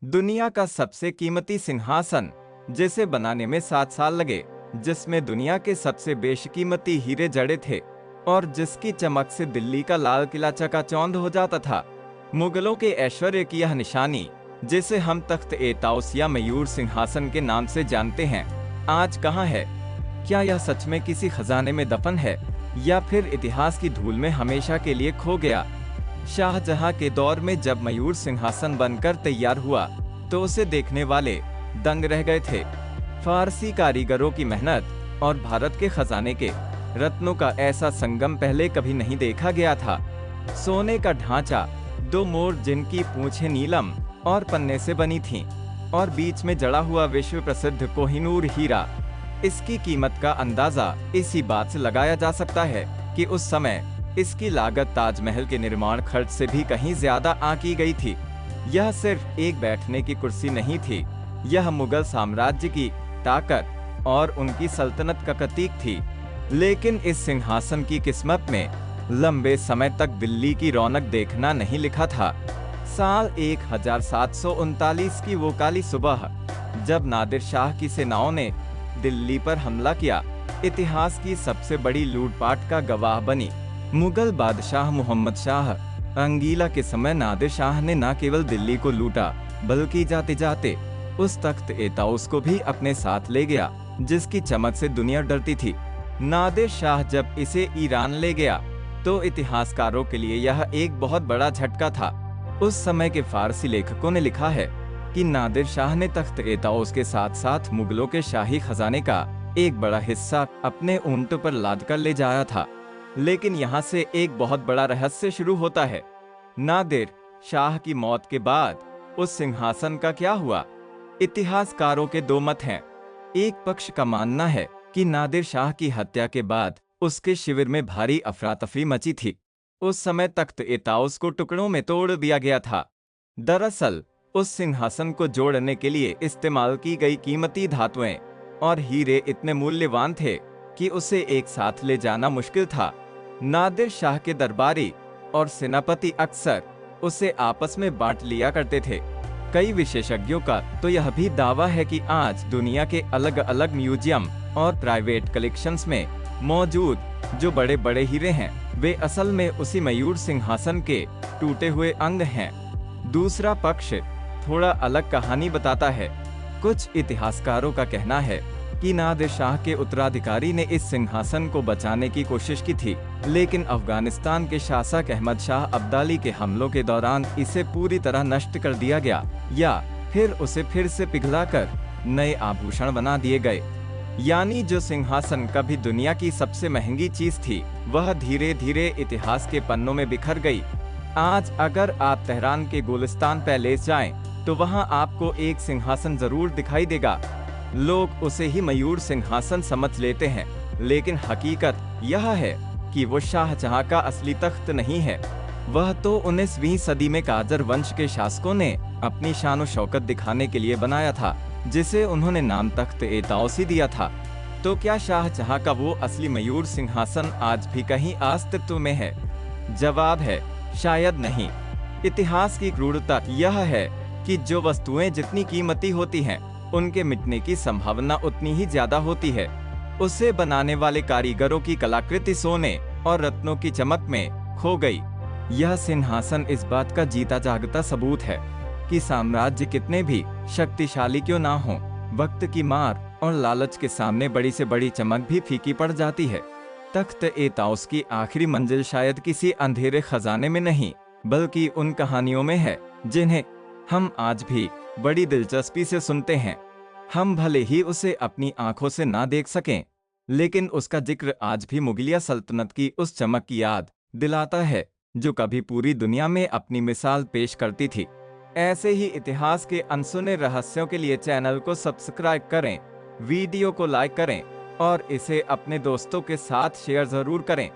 दुनिया का सबसे कीमती सिंहासन, जिसे बनाने में 7 साल लगे, जिसमें दुनिया के सबसे बेशकीमती हीरे जड़े थे और जिसकी चमक से दिल्ली का लाल किला चकाचौंध हो जाता था। मुगलों के ऐश्वर्य की यह निशानी, जिसे हम तख्त-ए-ताउस या मयूर सिंहासन के नाम से जानते हैं, आज कहाँ है? क्या यह सच में किसी खजाने में दफन है या फिर इतिहास की धूल में हमेशा के लिए खो गया? शाहजहां के दौर में जब मयूर सिंहासन बनकर तैयार हुआ तो उसे देखने वाले दंग रह गए थे। फारसी कारीगरों की मेहनत और भारत के खजाने के रत्नों का ऐसा संगम पहले कभी नहीं देखा गया था। सोने का ढांचा, 2 मोर जिनकी पूंछें नीलम और पन्ने से बनी थीं, और बीच में जड़ा हुआ विश्व प्रसिद्ध कोहिनूर हीरा। इसकी कीमत का अंदाजा इसी बात से लगाया जा सकता है कि उस समय इसकी लागत ताजमहल के निर्माण खर्च से भी कहीं ज्यादा आंकी गई थी। यह सिर्फ एक बैठने की कुर्सी नहीं थी, यह मुगल साम्राज्य की ताकत और उनकी सल्तनत का प्रतीक थी। लेकिन इस सिंहासन की किस्मत में लंबे समय तक दिल्ली की रौनक देखना नहीं लिखा था। साल 1739 की वो काली सुबह, जब नादिर शाह की सेनाओं ने दिल्ली पर हमला किया, इतिहास की सबसे बड़ी लूटपाट का गवाह बनी। मुगल बादशाह मोहम्मद शाह अंगीला के समय नादिर शाह ने न केवल दिल्ली को लूटा, बल्कि जाते जाते उस तख्त-ए-ताउस को भी अपने साथ ले गया, जिसकी चमक से दुनिया डरती थी। नादिर शाह जब इसे ईरान ले गया तो इतिहासकारों के लिए यह एक बहुत बड़ा झटका था। उस समय के फारसी लेखकों ने लिखा है कि नादिर शाह ने तख्त-ए-ताउस के साथ साथ मुगलों के शाही खजाने का एक बड़ा हिस्सा अपने ऊंट पर लाद कर ले जाया था। लेकिन यहाँ से एक बहुत बड़ा रहस्य शुरू होता है। नादिर शाह की मौत के बाद उस सिंहासन का क्या हुआ? इतिहासकारों के 2 मत हैं। एक पक्ष का मानना है कि नादिर शाह की हत्या के बाद उसके शिविर में भारी अफरा तफरी मची थी। उस समय तख्त-ए-ताउस को टुकड़ों में तोड़ दिया गया था। दरअसल उस सिंहासन को जोड़ने के लिए इस्तेमाल की गई कीमती धातुएं और हीरे इतने मूल्यवान थे कि उसे एक साथ ले जाना मुश्किल था। नादिर शाह के दरबारी और सेनापति अक्सर उसे आपस में बांट लिया करते थे। कई विशेषज्ञों का तो यह भी दावा है कि आज दुनिया के अलग अलग म्यूजियम और प्राइवेट कलेक्शंस में मौजूद जो बड़े बड़े हीरे हैं, वे असल में उसी मयूर सिंहासन के टूटे हुए अंग हैं। दूसरा पक्ष थोड़ा अलग कहानी बताता है। कुछ इतिहासकारों का कहना है कि नादिर शाह के उत्तराधिकारी ने इस सिंहासन को बचाने की कोशिश की थी, लेकिन अफगानिस्तान के शासक अहमद शाह अब्दाली के हमलों के दौरान इसे पूरी तरह नष्ट कर दिया गया, या फिर उसे फिर से पिघलाकर नए आभूषण बना दिए गए। यानी जो सिंहासन कभी दुनिया की सबसे महंगी चीज थी, वह धीरे धीरे इतिहास के पन्नों में बिखर गई। आज अगर आप तेहरान के गुलिस्तान पैलेस जाएं, तो वहां आपको एक सिंहासन जरूर दिखाई देगा। लोग उसे ही मयूर सिंहासन समझ लेते हैं, लेकिन हकीकत यह है कि वो शाहजहां का असली तख्त नहीं है। वह तो 19वीं सदी में काजर वंश के शासकों ने अपनी शान शौकत दिखाने के लिए बनाया था, जिसे उन्होंने नाम तख्त-ए-ताउस ही दिया था। तो क्या शाहजहां का वो असली मयूर सिंहासन आज भी कहीं अस्तित्व में है? जवाब है शायद नहीं। इतिहास की क्रूरता यह है कि जो वस्तुएं जितनी कीमती होती हैं, उनके मिटने की संभावना उतनी ही ज्यादा होती है। उसे बनाने वाले कारीगरों की कलाकृति सोने और रत्नों की चमक में खो गई। यह सिंहासन इस बात का जीता जागता सबूत है कि साम्राज्य कितने भी शक्तिशाली क्यों ना हो, वक्त की मार और लालच के सामने बड़ी से बड़ी चमक भी फीकी पड़ जाती है। तख्त-ए-ताउस की आखिरी मंजिल शायद किसी अंधेरे खजाने में नहीं, बल्कि उन कहानियों में है जिन्हें हम आज भी बड़ी दिलचस्पी से सुनते हैं। हम भले ही उसे अपनी आंखों से ना देख सकें, लेकिन उसका जिक्र आज भी मुगलिया सल्तनत की उस चमक की याद दिलाता है जो कभी पूरी दुनिया में अपनी मिसाल पेश करती थी। ऐसे ही इतिहास के अनसुने रहस्यों के लिए चैनल को सब्सक्राइब करें, वीडियो को लाइक करें और इसे अपने दोस्तों के साथ शेयर जरूर करें।